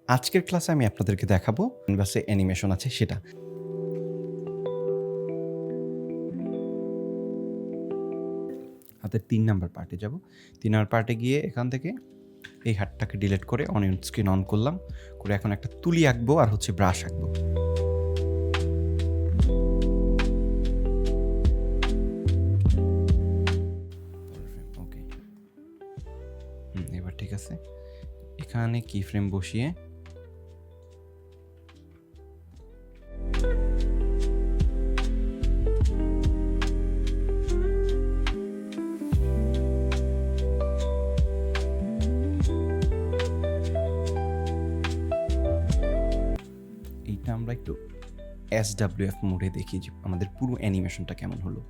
আজকের ক্লাসে আমি আপনাদেরকে দেখাবো ক্যানভাসে অ্যানিমেশন আছে সেটা। হাতের ৩ নাম্বার পার্টে যাব। ৩ নাম্বার পার্টে গিয়ে এখান থেকে এই হাতটাকে ডিলিট করে স্ক্রিন অন করলাম। করে এখন একটা তুলি আঁকবো আর হচ্ছে ব্রাশ আঁকবো। ওকে। এবার ঠিক আছে। এখানে কি ফ্রেম বসিয়ে এইটা আমরা একটু SWF মোডে দেখি যে আমাদের পুরো অ্যানিমেশনটা কেমন হলো।